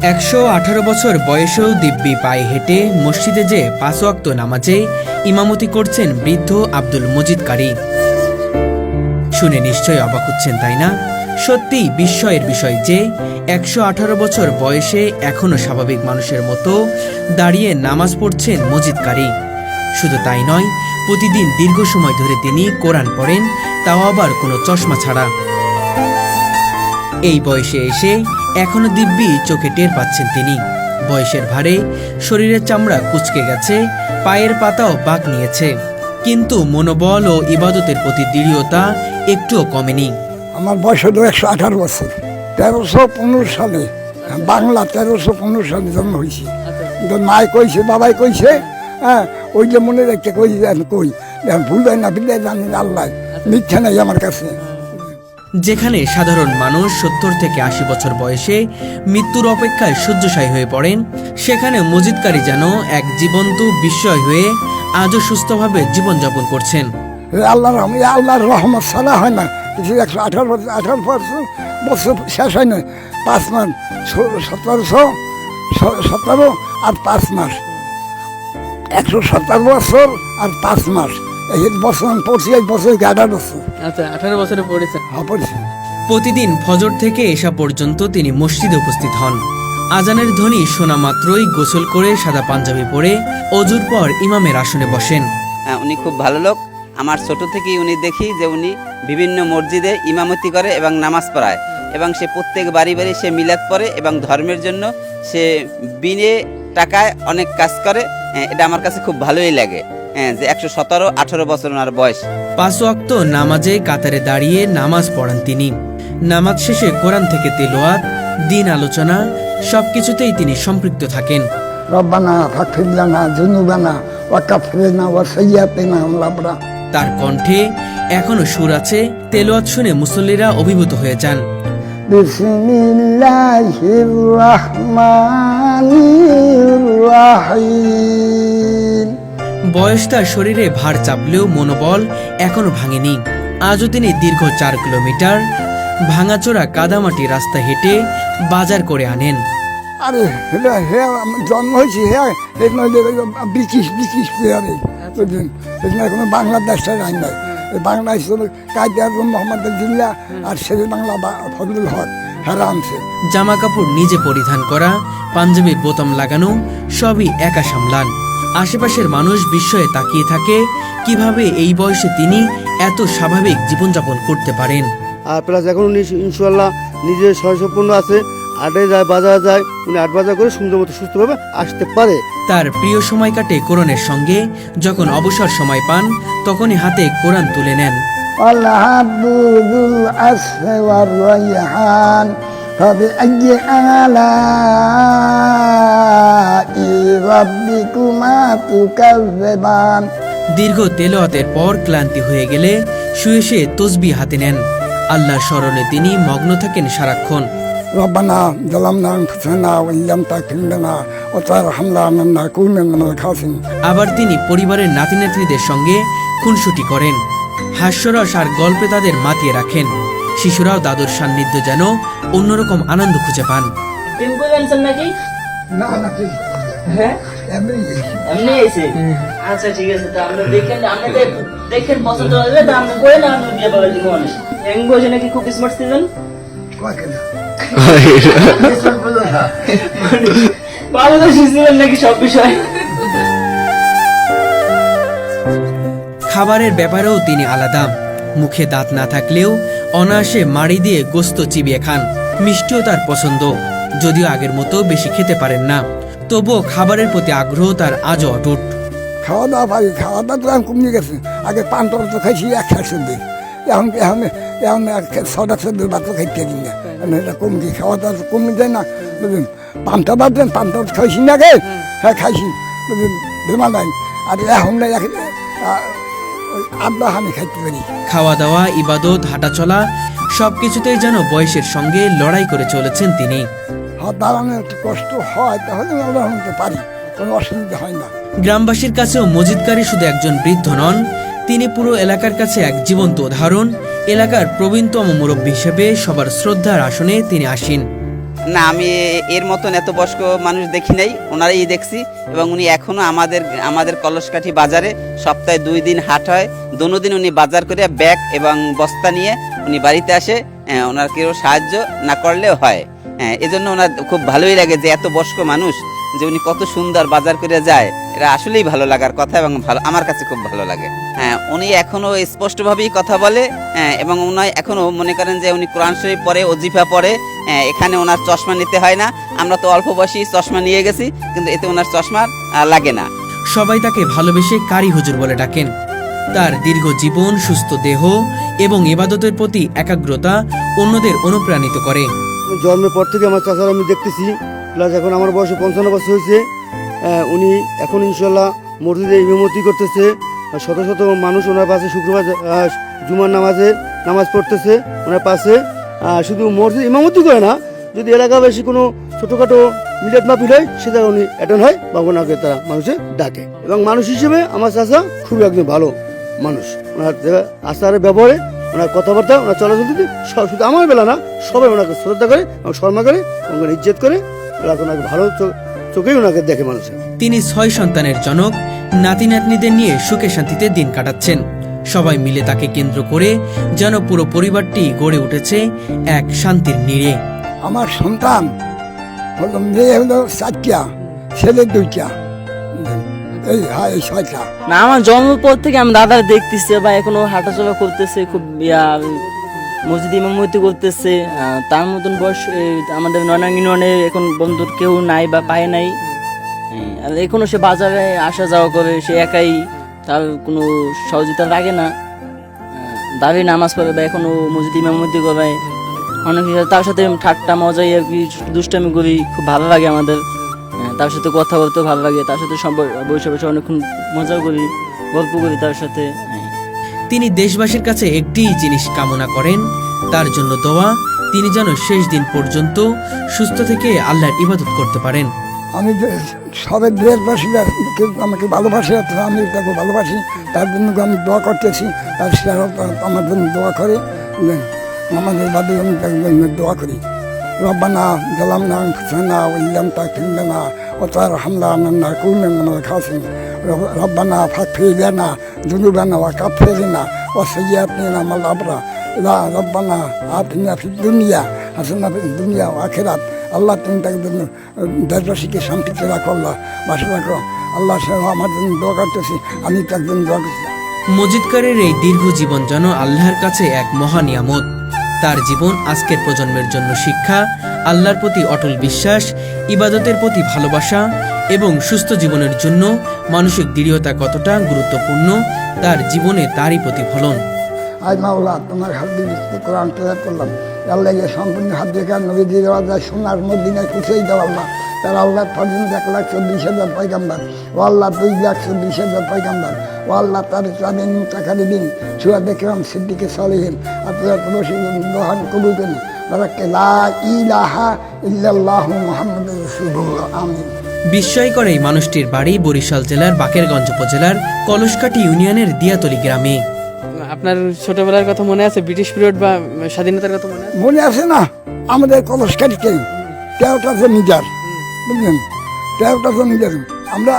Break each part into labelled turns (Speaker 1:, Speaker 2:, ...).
Speaker 1: 118 বছর বয়সেও দিব্যি পায়ে হেঁটে মসজিদে যে 5 ওয়াক্ত নামাজে ইমামতি করছেন বৃদ্ধ আব্দুল মজিদ কারি। শুনে নিশ্চয়ই অবাক হচ্ছেন, তাই না? সত্যিই বিস্ময়ের বিষয় যে 118 বছর বয়সে এখনো স্বাভাবিক মানুষের মতো দাঁড়িয়ে নামাজ পড়ছেন মজিদ কারি। শুধু তাই নয়, প্রতিদিন দীর্ঘ সময় ধরে তিনি কোরআন পড়েন, তাও আবার কোনো চশমা ছাড়া। এই বয়সে এসে এখনো দিব্যি চোখে টের পাচ্ছেন তিনি। বয়সের ভারে শরীরের চামড়া কুঁচকে গেছে, পায়ের পাতাও বাঁক নিয়েছে, কিন্তু মনোবল ও ইবাদতের প্রতি দৃঢ়তা একটুও কমেনি।
Speaker 2: আমার বয়স হলো 118 বছর। 1315 সালে বাংলা 1315 সালে জন্ম হয়েছে। মায় কইছে, বাবাই কইছে, হ্যাঁ ওই যে মনে রাখতে কই কই ভুল হয় না, বিদায় জানেন আল্লাহ, মিথ্যা নাই আমার কাছে।
Speaker 1: যেখানে সাধারণ মানুষ 70 থেকে 80 বছর বয়সে মৃত্যুর অপেক্ষায় শয্যাশায়ী হয়ে পড়েন, সেখানে মজিদ কারি যেন এক জীবন্ত বিস্ময় হয়ে আজও সুস্থভাবে জীবনযাপন করছেন।
Speaker 2: আল্লাহর রহমত ছাড়া হয় না। 118 বছর শেষ হয় না, 5 মাস 1717 আর 5 মাস 117 বছর আর 5 মাস। এই বছর আমি পড়ছি, এই বছর 18 বছর।
Speaker 1: আচ্ছা, 18 বছরে পড়েছেন?
Speaker 2: হ্যাঁ, পড়ছি।
Speaker 1: প্রতিদিন ফজর থেকে এশা পর্যন্ত তিনি মসজিদে উপস্থিত হন। আজানের ধ্বনি শোনা মাত্রই গোসল করে সাদা পাঞ্জাবি পরে অজুর পর ইমামের আসনে বসেন।
Speaker 3: উনি খুব ভালো লোক। আমার ছোট থেকেই উনি দেখি যে উনি বিভিন্ন মসজিদে ইমামতি করে এবং নামাজ পড়ায়, এবং সে প্রত্যেক বাড়ি বাড়ি সে মিলাদ পড়ে এবং ধর্মের জন্য সে বিনে টাকায় অনেক কাজ করে। এটা আমার কাছে খুব ভালোই লাগে যে 117-18 বছর ওনার বয়স।
Speaker 1: 5 ওয়াক্ত নামাজে কাতারে দাঁড়িয়ে নামাজ পড়ান তিনি। নামাজ শেষে কোরআন থেকে তেলাওয়াত, দিন আলোচনা সবকিছুতেই তিনি সম্পৃক্ত থাকেন।
Speaker 2: রব্বানা ফাগফির লানা যুনুবানা ওয়া কাফিরনা ওয়া সাইয়্যাতিনা আমলাবরা।
Speaker 1: তার কণ্ঠে এখনো সুর আছে, তেলাওয়াত শুনে মুসল্লিরা অভিভূত হয়ে যান।
Speaker 2: বিসমিল্লাহির রাহমানির রাহিম।
Speaker 1: বয়স তার শরীরে ভার চাপলেও মনোবল এখনো ভাঙেনি। আজও তিনি দীর্ঘ 4 কিলোমিটার ভাঙাচোরা কাদামাটি রাস্তা হেঁটে বাজার করে আনেন।
Speaker 2: আরে হে জন্ম হয়েছে, হ্যাঁ ব্রিটিশ প্লেয়ারে কোনো বাংলাদেশের আইন নাই। বাংলাদেশ কায়দে আজম মোহাম্মদ জিল্লা আর শেরে বাংলা ফজলুল হক হেরা আনছে।
Speaker 1: জামা কাপড় নিজে পরিধান করা, পাঞ্জাবির বোতাম লাগানো সবই একা সামলান। আশেপাশের মানুষ বিস্ময়ে তাকিয়ে থাকে কিভাবে এই বয়সে তিনি এত স্বাভাবিক জীবনযাপন করতে পারেন।
Speaker 4: আর প্লাস এখন উনি ইনশাল্লাহ নিজের স্বয়ংসম্পূর্ণ আছে, আটে যায়, বাজারে যায়, উনি 8 বাজার করে সুন্দর মতো সুস্থভাবে আসতে পারে।
Speaker 1: তার প্রিয় সময় কাটে কোরআনের সঙ্গে। যখন অবসর সময় পান তখনই হাতে কোরআন তুলে নেন। দীর্ঘ তেলাওয়াতের পর ক্লান্তি হয়ে গেলে শুয়ে সে তসবিহ হাতে নেন। আল্লাহর স্মরণে তিনি মগ্ন থাকেন সারাক্ষণ।
Speaker 2: রব্বানা জালামনা আনফুসানা ওয়া ইল্লাম তাগফির লানা ওয়া তারহামনা লানাকুনান্না মিনাল খাসিরিন।
Speaker 1: আবার তিনি পরিবারের নাতি নাতনিদের সঙ্গে খুনসুটি করেন, হাস্যরস আর গল্পে তাদের মাতিয়ে রাখেন। শিশুরাও দাদুর সান্নিধ্য যেন অন্যরকম আনন্দ খুঁজে পান।
Speaker 2: না না ঠিক
Speaker 5: হ্যাঁ
Speaker 2: এমনি
Speaker 5: এমনি এসে আচ্ছা ঠিক আছে, তো আমরা দেখেন পছন্দ হলে তো আমরা করে না, আমরা বিয়ে পাওয়ার জন্য অনেক এমন বসে নাকি খুব স্মার্ট ছিলেন।
Speaker 2: কয় না
Speaker 5: পারদর্শী ছিলেন নাকি সব বিষয়।
Speaker 1: খাবারের ব্যাপারেও তিনি আলাদা। মুখে দাঁত না থাকলেও অনায়াসে মাড়ি দিয়ে গোস্ত চিবিয়ে খান। মিষ্টিও তার পছন্দ, যদিও আগের মতো বেশি খেতে পারেন না, তবুও খাবারের প্রতি আগ্রহ তার আজও অটুট।
Speaker 2: খাওয়া দাওয়া পাই, খাওয়া দাওয়া তো এখন কমিয়ে গেছে। আগে 5 তো খাইছি 1 সেদ্ধ, এখন এখন এখন 6টা সেদ্ধ ভাত খাইতে দিন না, এটা কমকি খাওয়া দাওয়া কমে যায় না, বুঝলেন। 5টা বাদ দেন, 5টা খাইছি না আগে, হ্যাঁ খাইছি, বুঝলেন, বেমা নাই। আর এখন নাই, আব্বা হানি খাইতে পারি।
Speaker 1: খাওয়া দাওয়া, ইবাদত, হাঁটাচলা সবকিছুতেই যেন বয়সের সঙ্গে লড়াই করে চলেছেন তিনি।
Speaker 2: দাঁড়ানো একটু কষ্ট হয়, তাহলে আমরা হতে পারি, কোনো অসুবিধা হয় না।
Speaker 1: গ্রামবাসীর কাছেও মজিদ কারি শুধু একজন বৃদ্ধ নন, তিনি পুরো এলাকার কাছে এক জীবন্ত উদাহরণ। এলাকার প্রবীণতম মুরব্বী হিসেবে সবার শ্রদ্ধার আসনে তিনি আসেন।
Speaker 3: না, আমি এর মতন এত বয়স্ক মানুষ দেখি নাই, ওনারাই দেখছি। এবং উনি এখনো আমাদের কলসকাঠি বাজারে সপ্তাহে 2 দিন হাট হয়, দোনোদিন উনি বাজার করে ব্যাগ এবং বস্তা নিয়ে উনি বাড়িতে আসে। ওনার কেউ সাহায্য না করলেও হয়। এজন্য ওনার খুব ভালোই লাগে যে এত বয়স্ক মানুষ যে উনি কত সুন্দর বাজার করে যায়, এটা আসলেই ভালো লাগার কথা এবং ভালো, আমার কাছে খুব ভালো লাগে। উনি এখনো স্পষ্টভাবেই কথা বলে এবং উনি এখনো মনে করেন যে উনি কোরআন শরীফ পড়ে, ওজিফা পড়ে। এখানে ওনার চশমা নিতে হয় না, আমরা তো অল্প বয়সী চশমা নিয়ে গেছি, কিন্তু এতে ওনার চশমা লাগে না।
Speaker 1: সবাই তাকে ভালোবেসে কারি হুজুর বলে ডাকেন। তার দীর্ঘ জীবন, সুস্থ দেহ এবং ইবাদতের প্রতি একাগ্রতা অন্যদের অনুপ্রাণিত করে।
Speaker 4: জন্মের পর থেকে আমার চাচার আমি দেখতেছি, প্লাস এখন আমার বয়সে 55 বছর হয়েছে। উনি এখন ইনশাল্লাহ মসজিদে ইমামতি করতেছে। শত শত মানুষ ওনার পাশে শুক্রবার জুমার নামাজ পড়তেছে ওনার পাশে। শুধু মসজিদ ইমামতি করে না, যদি এলাকাবাসী কোনো ছোটোখাটো মিলাদ মাহফিল হয় সেটা উনি অ্যাটেন্ড হয় বা ওনাকে তারা মানুষে ডাকে। এবং মানুষ হিসেবে আমার চাচা খুবই একজন ভালো মানুষ। ওনার আচারের ব্যবহারে, ওনার কথাবার্তা, ওনার চলাচলতে শুধু আমার বেলা না, সবাই ওনাকে শ্রদ্ধা করে এবং সম্মান করে, ওনাকে ইজ্জত করে, ওনাকে ভালো চোখেই ওনাকে দেখে মানুষে।
Speaker 1: তিনি 6 সন্তানের জনক, নাতি নাতনিদের নিয়ে সুখে শান্তিতে দিন কাটাচ্ছেন। সবাই মিলে তাকে কেন্দ্র করে যেন পুরো পরিবারটি গড়ে উঠেছে এক শান্তির নীড়ে।
Speaker 2: আমার সন্তান হলো, মেয়ে হলো 4টা, ছেলে 2টা, এই 6টা।
Speaker 5: না, আমার জন্মের পর থেকে আমি দাদার দেখতেছি বা এখনো হাঁটাচলা করতেছে, খুব মসজিদ ইমামতি করতেছে। তার মতন বয়স আমাদের নয়নাং ইউনিয়নের এখন বন্ধুর কেউ নাই বা পায় নাই। আর এখনো সে বাজারে আসা যাওয়া করে, সে একাই, তার কোনো সহযোগিতা লাগে না। দাঁড়িয়ে নামাজ পড়ে বা এখনো মসজিদ ইমামতি করে। অনেক তার সাথে ঠাট্টা মজাই আর কি, দুষ্টামি করি, খুব ভালো লাগে আমাদের। তার সাথে কথা বলতেও ভালো লাগে, তার সাথে বসে বসে অনেকক্ষণ মজা করি, গল্প করি তার সাথে।
Speaker 1: তিনি দেশবাসীর কাছে একটি জিনিস কামনা করেন, তার জন্য দোয়া, তিনি যেন শেষ দিন পর্যন্ত সুস্থ থেকে আল্লাহর ইবাদত করতে পারেন।
Speaker 2: আমি সবের দেশবাসীরা কেউ আমাকে ভালোবাসে, আমি তাকে ভালোবাসি, তার জন্য আমি দোয়া করতেছি। আর সেটা আমার জন্য দোয়া করে, আমাদের বাদে আমি তার জন্য দোয়া করি। রব্বানা জালামনা আনফুসানা ওয়া ইল্লাম তাগফির লানা ওয়া তারহামনা লানাকুনান্না মিনাল খাসিরিন। রব্বানা ফাগফির লানা যুনুবানা ওয়া কাফির লানা ওয়া সাইয়্যাতিনা মাল আবরা। রব্বানা আতিনা ফিদ দুনিয়া হাসানাতান ফিদ দুনিয়া ওয়া আখিরাত। আল্লাহ তুমি তাকে জন্য দেশবাসীকে শান্তিতে রাখো, আল্লাহ বাসে রাখো। আল্লাহ আমার জন্য দোয়া করতেছি, আমি তার জন্য দোয়া করছি।
Speaker 1: মজিদকারের এই দীর্ঘ জীবন যেন আল্লাহর কাছে এক মহা নিয়ামত। তার জীবন আজকের প্রজন্মের জন্য শিক্ষা, আল্লাহর প্রতি অটল বিশ্বাস, ইবাদতের প্রতি ভালোবাসা এবং সুস্থ জীবনের জন্য মানসিক দৃঢ়তা কতটা গুরুত্বপূর্ণ তার জীবনে তারই প্রতিফলন।
Speaker 2: আজ মাওলা তোমার হাত দিয়ে কোরআন তেলাওয়াত করলাম, আল্লাহ সম্পূর্ণ হাত দিয়ে নবী দিয়ে দেওয়া যায় সোনার মদিনায় পৌঁছেই দেওয়া আল্লাহ। তার আল্লাহ পর্যন্ত 1,24,000 পয়গাম্বার, ও আল্লাহ 2,24,000 পয়গাম্বার, ও আল্লাহ তার চাঁদিন মুতাকারি দিন সুয়া দেখলাম সিদ্দিকে সলিহীন আপনার দোহান কবুল করি। বারাকে লা ইলাহা ইল্লাল্লাহু মুহাম্মাদুর রাসূলুল্লাহ। আমিন।
Speaker 1: বিস্ময়কর এই মানুষটির বাড়ি বরিশাল জেলার বাকেরগঞ্জ উপজেলার কলসকাঠি ইউনিয়নের দিয়াতলি গ্রামে।
Speaker 6: আপনার ছোটবেলার কথা মনে আছে? ব্রিটিশ পিরিয়ড বা স্বাধীনতার কথা মনে আছে?
Speaker 2: মনে আছে না? আমাদের কলসকাঠিতে 13টা জমিদার, বুঝলেন, 13টা জমিদার। আমরা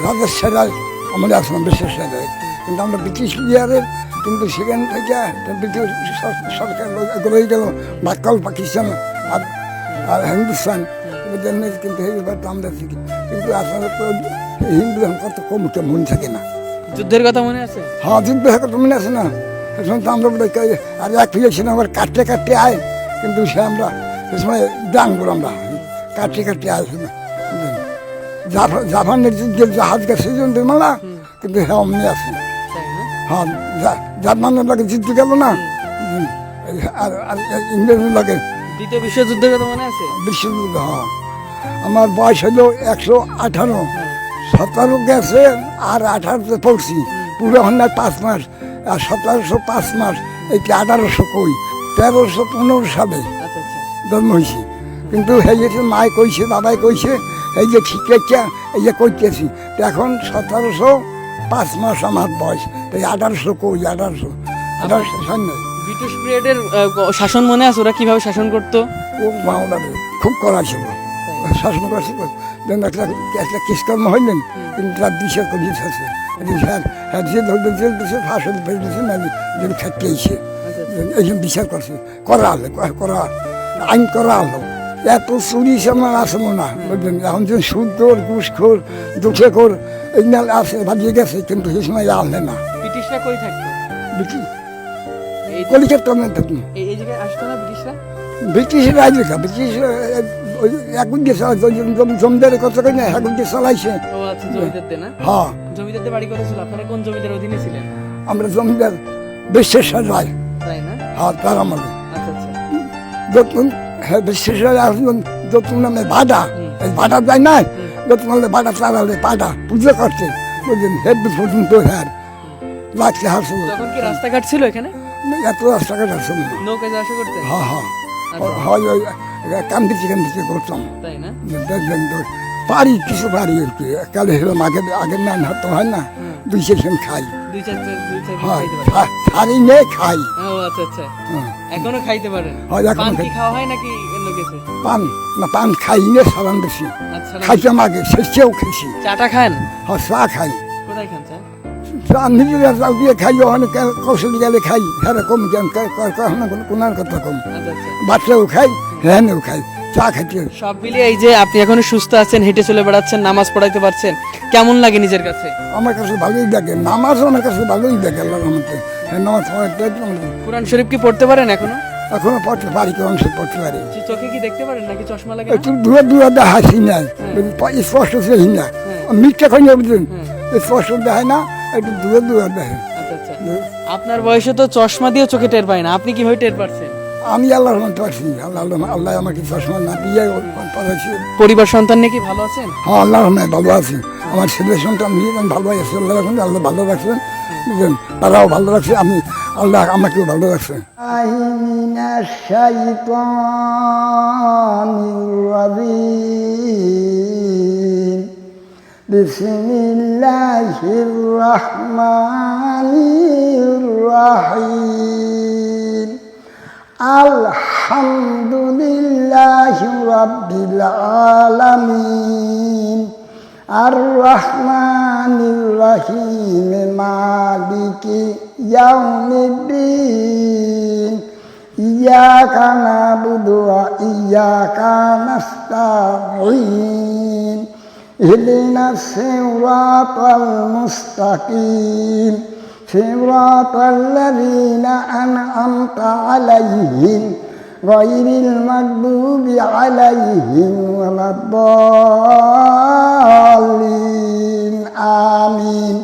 Speaker 2: রাজের সেরায় আমাদের আসলাম, বিশেষ সেরায়, কিন্তু আমরা ব্রিটিশ পিরিয়ডের, কিন্তু সেখান থেকে ব্রিটিশ সরকার এগুলোই গেল বাক্কাল পাকিস্তান আর হিন্দুস্তান, কিন্তু এই ব্যাপারটা আমরা শিখি। কিন্তু আসলে তো হিন্দু কত কম মনে থাকে না।
Speaker 6: যুদ্ধের কথা মনে আছে?
Speaker 2: হ্যাঁ, যুদ্ধ কথা মনে আছে না? এখন তো আমরা আর এক ফিরেছি না, আবার কাটতে কাটতে আয়, কিন্তু সে আমরা সে সময় ডাঙ্গুর আমরা কাটতে আয় না। জাপানের যুদ্ধের জাহাজ গেছে মালা, কিন্তু হ্যাঁ অমনি আছে। হ্যাঁ, জাপানের লাগে যুদ্ধ গেল না, আর ইংরেজের লাগে
Speaker 6: দ্বিতীয় বিশ্বযুদ্ধের কথা মনে আছে?
Speaker 2: বিশ্বযুদ্ধ। হ্যাঁ, আমার বয়স হলো 118, 17 গেছে আর 18 পড়ছি, পুরো হন্যার 5 মাস, আর 1705 মাস, এইটা 1800 কই 1315 সালে জন্ম হয়েছি। কিন্তু এই যে মায় কইছে, বাবাই কইছে, এই যে ঠিক রেখা এই যে করতেছি, এখন 1705 মাস আমার বয়স, এই 1800 কই 1800 সামনে।
Speaker 6: ব্রিটিশ পিরিয়ডের শাসন মনে আছে? ওরা কিভাবে শাসন করতো?
Speaker 2: ও মাওলারে খুব করা ছিল শাসন করছিল একটা একটা কৃষ্কর্ম হইলেন কিন্তু তার দিশা করিয়ে আছে হ্যাঁ যে ধরবেন জেল দিয়েছে ফাঁসল ফেলে দিয়েছে না যেন খেটেছে এই জন্য বিচার করছে করা হলো করা আইন করা হলো এত চুরি সামান আসলো না বুঝলেন এখন যে সুদ খোর ঘুষ খোর দুঃখে খোর এই নাল আসে বাজিয়ে গেছে কিন্তু সেই সময় আনলে না
Speaker 6: ব্রিটিশরা কই থাকতো? এই
Speaker 2: কলিকাতা থাকুন
Speaker 6: এই জায়গায় আসতো না ব্রিটিশরা?
Speaker 2: ব্রিটিশের রাজ্য ব্রিটিশ এখন দিয়ে জমিদারের কথা কই না এখন দিয়ে চালাইছে
Speaker 6: ও আচ্ছা, জমিদারদের না?
Speaker 2: হ্যাঁ
Speaker 6: জমিদারদের বাড়ি কত ছিল? আপনারা কোন জমিদার অধীনে ছিলেন?
Speaker 2: আমরা জমিদার বিশ্বের সাজাই
Speaker 6: তাই না?
Speaker 2: হ্যাঁ তার আমাদের
Speaker 6: আচ্ছা আচ্ছা।
Speaker 2: যতক্ষণ হ্যাঁ বিশ্বের সাজাই আসবেন যতক্ষণ নামে বাধা এই বাধা যায় না যতক্ষণ বাধা চালালে বাধা পুজো করছে বুঝলেন হেড পর্যন্ত হ্যাঁ লাগছে হাসল
Speaker 6: তখন কি রাস্তাঘাট ছিল এখানে?
Speaker 2: এত রাস্তাঘাট আসল না
Speaker 6: নৌকা যাওয়া আসা করতেন?
Speaker 2: হ্যাঁ হ্যাঁ হয় ওই কান্দিতে করতাম
Speaker 6: তাই না?
Speaker 2: দেখবেন তো পারি কিছু পারি আর কি কালে হলো আগের নান হাত হয় না দুই সেখান খাই
Speaker 6: দুই চার
Speaker 2: হয়
Speaker 6: খাইতে পারেন?
Speaker 2: ছাড়ি নে খাই
Speaker 6: ও আচ্ছা আচ্ছা,
Speaker 2: হ্যাঁ।
Speaker 6: এখনো খাইতে পারেন?
Speaker 2: হয়, এখনো
Speaker 6: পান কি
Speaker 2: খাই।
Speaker 6: খাওয়া হয় নাকি অন্য কিছু?
Speaker 2: পান না পান খাই নে সালান বেশি
Speaker 6: আচ্ছা,
Speaker 2: খাইতাম আগে শেষেও খেয়েছি
Speaker 6: চাটা খান?
Speaker 2: হয় চা খাই
Speaker 6: কোথায় খান চা?
Speaker 2: চা নিজেরা চাল দিয়ে খাই ওখানে কৌশল গেলে খাই হ্যাঁ কম জ্ঞান কোনার কথা কম
Speaker 6: আচ্ছা আচ্ছা।
Speaker 2: বাচ্চাও খাই হ্যাঁ খাই চা খাইতে
Speaker 6: সব মিলিয়ে এই যে আপনি এখনো সুস্থ আছেন, হেঁটে চলে বেড়াচ্ছেন, নামাজ পড়াইতে পারছেন, কেমন লাগে নিজের কাছে?
Speaker 2: আমার কাছে ভালোই লাগে নামাজও আমার কাছে ভালোই লাগে আল্লাহ রহমতে হ্যাঁ নামাজ পড়াইতে
Speaker 6: কোরআন শরীফ কি পড়তে পারেন এখনো?
Speaker 2: এখনো পড়তে পারি কোন সে পড়তে পারি
Speaker 6: চোখে কি দেখতে পারেন নাকি চশমা লাগে না?
Speaker 2: একটু দূরে দূরে দেখায় সিনাই স্পষ্ট সে হিনা মিথ্যা খাই না বুঝলেন স্পষ্ট দেখায় না একটু দূরে দূরে দেখে
Speaker 6: আচ্ছা আচ্ছা। আপনার বয়সে তো চশমা দিয়ে চোখে টের পায় না, আপনি কিভাবে টের পাচ্ছেন?
Speaker 2: আমি আল্লাহ রহমতে পারছি আল্লাহ আল্লাহ আমাকে চশমা না দিয়ে পড়াইছি
Speaker 6: পরিবার সন্তান নিয়ে কি ভালো আছেন?
Speaker 2: হ্যাঁ আল্লাহ রহমতে ভালো আছি আমার ছেলে সন্তান নিয়ে আমি ভালো আছি আল্লাহ রহমতে আল্লাহ ভালো রাখছেন বুঝলেন তারাও ভালো রাখছে আমি আল্লাহ আমাকেও ভালো রাখছে বিসমিল্লাহির রহমানির রহিম আলহামদুলিল্লাহি রাব্বিল আলামিন আর রহমানির রহিম মালিকি ইয়াউমিদ্দিন ইয়াকা নাবুদু ওয়া ইয়াকা নাস্তাঈন ইহদিনাস সিরাতাল মুস্তাকিম সিরাতাল্লাযীনা আন'আমতা আলাইহিম গায়রিল মাগদুবি আলাইহিম ওয়ালাদ-দাল্লিন আমিন